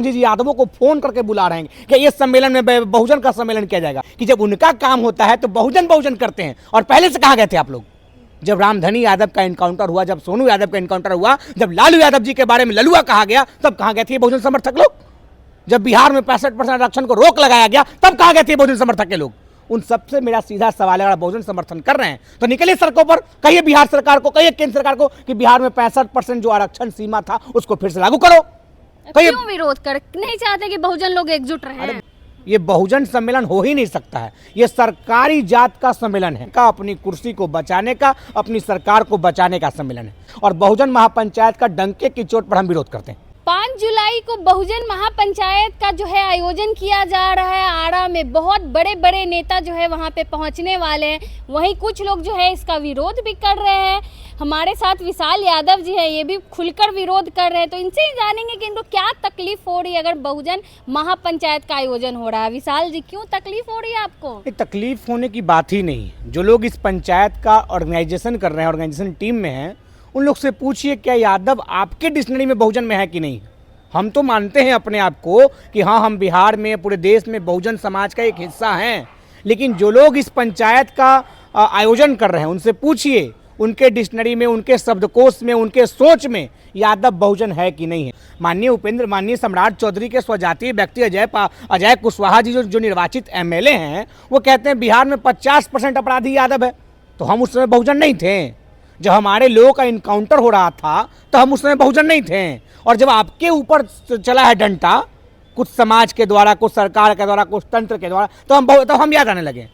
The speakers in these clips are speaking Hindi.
जी यादवों को फोन करके बुला रहे हैं कि इस सम्मेलन में बहुजन का सम्मेलन किया जाएगा, कि जब उनका काम होता है तो बहुजन बहुजन करते हैं। और पहले से कहाँ गए थे आप लोग? जब रामधनी यादव का एनकाउंटर हुआ, जब सोनू यादव का एनकाउंटर हुआ, जब लालू यादव जी के बारे में ललुआ कहा गया, तब कहाँ गए थे बहुजन समर्थक लोग? जब बिहार में 65% आरक्षण को रोक लगाया गया, तब कहाँ गए थे बहुजन समर्थक के लोग? उन सबसे मेरा सीधा सवाल है, अगर बहुजन समर्थन कर रहे हैं तो निकलिए सड़कों पर, कहिए बिहार सरकार को, कहिए केंद्र सरकार को कि बिहार में 65% जो आरक्षण सीमा था उसको फिर से लागू करो। क्यों विरोध कर नहीं चाहते कि बहुजन लोग एकजुट रहें? ये बहुजन सम्मेलन हो ही नहीं सकता है, ये सरकारी जात का सम्मेलन है, का अपनी कुर्सी को बचाने का, अपनी सरकार को बचाने का सम्मेलन है। और बहुजन महापंचायत का डंके की चोट पर हम विरोध करते हैं। 5 जुलाई को बहुजन महापंचायत का जो है आयोजन किया जा रहा है आरा में। बहुत बड़े बड़े नेता जो है वहां पे पहुंचने वाले हैं। वहीं कुछ लोग जो है इसका विरोध भी कर रहे हैं। हमारे साथ विशाल यादव जी है, ये भी खुलकर विरोध कर रहे हैं। तो इनसे ही जानेंगे कि इनको क्या तकलीफ हो रही है अगर बहुजन महापंचायत का आयोजन हो रहा है। विशाल जी, क्यों तकलीफ हो रही है आपको? तकलीफ होने की बात ही नहीं। जो लोग इस पंचायत का ऑर्गेनाइजेशन कर रहे हैं, ऑर्गेनाइजेशन टीम में हैं, उन लोग से पूछिए क्या यादव आपके डिक्शनरी में बहुजन में है कि नहीं। हम तो मानते हैं अपने आप को कि हाँ, हम बिहार में, पूरे देश में बहुजन समाज का एक हिस्सा हैं, लेकिन जो लोग इस पंचायत का आयोजन कर रहे हैं उनसे पूछिए उनके डिक्शनरी में, उनके शब्दकोश में, उनके सोच में यादव बहुजन है कि नहीं है। माननीय सम्राट चौधरी के स्वजातीय व्यक्ति अजय कुशवाहा जी जो निर्वाचित एमएलए हैं, वो कहते हैं बिहार में 50% अपराधी यादव है। तो हम उस समय बहुजन नहीं थे? जब हमारे लोगों का इनकाउंटर हो रहा था तो हम उस समय बहुजन नहीं थे? और जब आपके ऊपर चला है डंटा, कुछ समाज के द्वारा, कुछ सरकार के द्वारा, कुछ तंत्र के द्वारा, तो हम याद आने लगे।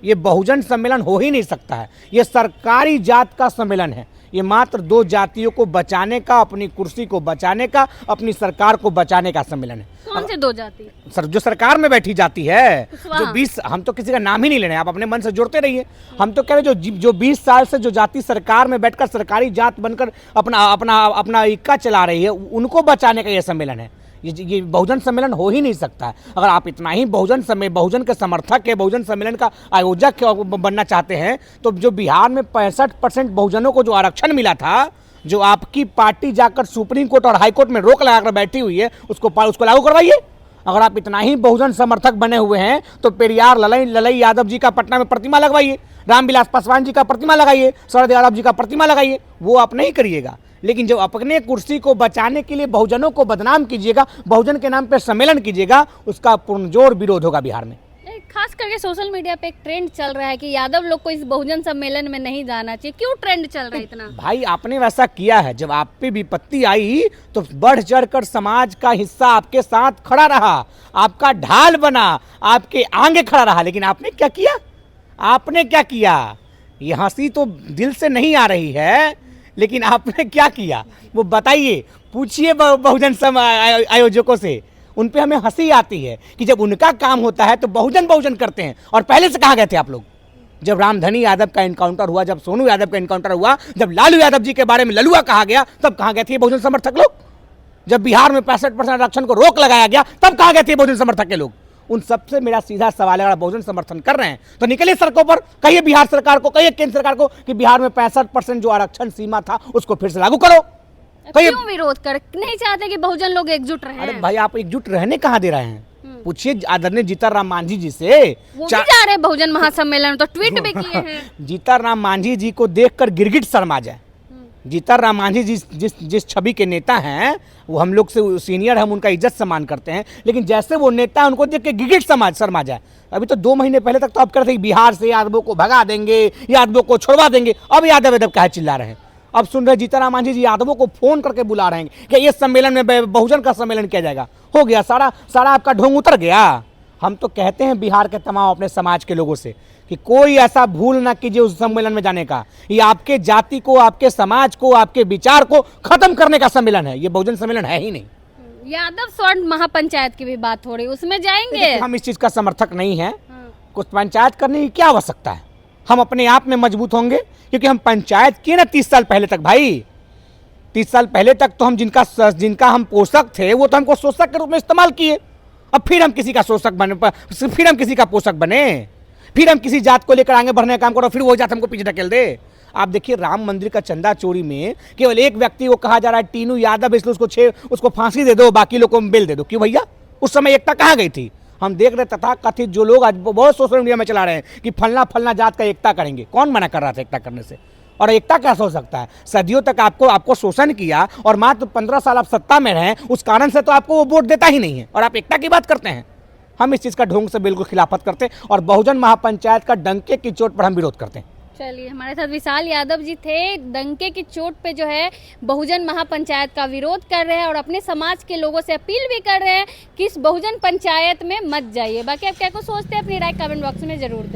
ये बहुजन सम्मेलन हो ही नहीं सकता है, ये सरकारी जात का सम्मेलन है। ये मात्र 2 जातियों को बचाने का, अपनी कुर्सी को बचाने का, अपनी सरकार को बचाने का सम्मेलन है। कौन से 2 जाति? सर, जो सरकार में बैठी जाती है, जो 20, हम तो किसी का नाम ही नहीं ले रहे हैं, आप अपने मन से जोड़ते रहिए। हम तो कह रहे जो 20 साल से जो जाति सरकार में बैठकर सरकारी जात बनकर अपना इक्का चला रही है, उनको बचाने का ये सम्मेलन है। ये बहुजन सम्मेलन हो ही नहीं सकता है। अगर आप इतना ही बहुजन के समर्थक है, बहुजन सम्मेलन का आयोजक बनना चाहते हैं, तो जो बिहार में 65% बहुजनों को जो आरक्षण मिला था, जो आपकी पार्टी जाकर सुप्रीम कोर्ट और हाई कोर्ट में रोक लगाकर बैठी हुई है, उसको लागू करवाइए। अगर आप इतना ही बहुजन समर्थक बने हुए हैं तो पेरियार ललई यादव जी का पटना में प्रतिमा लगवाइए, रामविलास पासवान जी का प्रतिमा लगाइए, शरद यादव जी का प्रतिमा लगाइए। वो आप नहीं करिएगा, लेकिन जब अपने कुर्सी को बचाने के लिए बहुजनों को बदनाम कीजिएगा, बहुजन के नाम पर सम्मेलन कीजिएगा, उसका पुरजोर विरोध होगा बिहार में। खास करके सोशल मीडिया पे एक ट्रेंड चल रहा है कि यादव लोग को इस बहुजन सम्मेलन में नहीं जाना चाहिए। क्यों ट्रेंड चल रहा है इतना? भाई, आपने वैसा किया है। जब आप पे विपत्ति आई तो बढ़ चढ़कर समाज का हिस्सा आपके साथ खड़ा रहा, आपका ढाल बना, आपके आगे खड़ा रहा। लेकिन आपने क्या किया? आपने क्या किया? ये हंसी तो दिल से नहीं आ रही है, लेकिन आपने क्या किया वो बताइए। पूछिए बहुजन आयोजकों से, उन पे हमें हंसी आती है कि जब उनका काम होता है तो बहुजन बहुजन करते हैं। और पहले से कहाँ गए थे आप लोग? जब रामधनी यादव का एनकाउंटर हुआ, जब सोनू यादव का एनकाउंटर हुआ, जब लालू यादव जी के बारे में ललुआ कहा गया, तब कहाँ गए थे बहुजन समर्थक लोग? जब बिहार में 65% आरक्षण को रोक लगाया गया, तब कहाँ गए थे बहुजन समर्थक के लोग? उन सबसे मेरा सीधा सवाल है, अगर बहुजन समर्थन कर रहे हैं तो निकलिए सड़कों पर, कहिए बिहार सरकार को, कहिए केंद्र सरकार को कि बिहार में 65% जो आरक्षण सीमा था उसको फिर से लागू करो। क्यों विरोध कर नहीं चाहते कि बहुजन लोग एकजुट रहें? अरे भाई, आप एकजुट रहने कहाँ दे रहे हैं? पूछिए आदरणीय जीतनराम मांझी जी से। वो भी जा रहे हैं बहुजन महासम्मेलन, तो ट्वीट भी किए हैं। जीतनराम मांझी जी को देखकर गिरगिट शर्मा जाए। जीतनराम मांझी जी जिस छवि के नेता हैं, वो हम लोग से सीनियर, हम उनका इज्जत सम्मान करते हैं, लेकिन जैसे वो नेता है उनको देख के गिरगिट शर्मा जाए। अभी तो 2 महीने पहले तक तो आप कहते थे बिहार से यादवों को भगा देंगे, यादवों को छोड़वा देंगे। अब यादव क्या चिल्ला रहे हैं? अब सुन रहे जीतनराम मांझी जी यादवों को फोन करके बुला रहे हैं कि इस सम्मेलन में बहुजन का सम्मेलन किया जाएगा। हो गया, सारा आपका ढोंग उतर गया। हम तो कहते हैं बिहार के तमाम अपने समाज के लोगों से कि कोई ऐसा भूल ना कीजिए उस सम्मेलन में जाने का। ये आपके जाति को, आपके समाज को, आपके विचार को खत्म करने का सम्मेलन है, ये बहुजन सम्मेलन है ही नहीं। यादव स्वर्ण महापंचायत की भी बात हो रही, उसमें जाएंगे? हम इस चीज का समर्थक नहीं है। कुछ पंचायत करने की क्या आवश्यकता है? हम अपने आप में मजबूत होंगे, क्योंकि हम पंचायत किए ना 30 साल पहले तक। भाई, 30 साल पहले तक तो हम जिनका हम पोषक थे, वो तो हमको शोषक के रूप में इस्तेमाल किए। अब फिर हम किसी का शोषक बने, फिर हम किसी का पोषक बने, फिर हम किसी जात को लेकर आगे बढ़ने का काम करो, फिर वो जात हमको पीछे ढकेल दे। आप देखिए राम मंदिर का चंदा चोरी में केवल एक व्यक्ति को कहा जा रहा है टीनू यादव, इसलिए उसको फांसी दे दो, बाकी लोग को बेल दे दो। क्यों भैया? उस समय एकता कहाँ गई थी? हम देख रहे तथा कथित जो लोग आज बहुत सोशल मीडिया में चला रहे हैं कि फलना फलना जात का एकता करेंगे। कौन मना कर रहा था एकता करने से? और एकता कैसा हो सकता है? सदियों तक आपको शोषण किया और मात्र 15 साल आप सत्ता में रहे, उस कारण से तो आपको वो वोट देता ही नहीं है और आप एकता की बात करते हैं। हम इस चीज़ का ढोंग से बिल्कुल खिलाफत करते हैं और बहुजन महापंचायत का डंके की चोट पर हम विरोध करते हैं। चलिए, हमारे साथ विशाल यादव जी थे, डंके की चोट पे जो है बहुजन महापंचायत का विरोध कर रहे हैं और अपने समाज के लोगों से अपील भी कर रहे हैं कि इस बहुजन पंचायत में मत जाइए। बाकी आप क्या को सोचते हैं अपनी राय कमेंट बॉक्स में जरूर दें।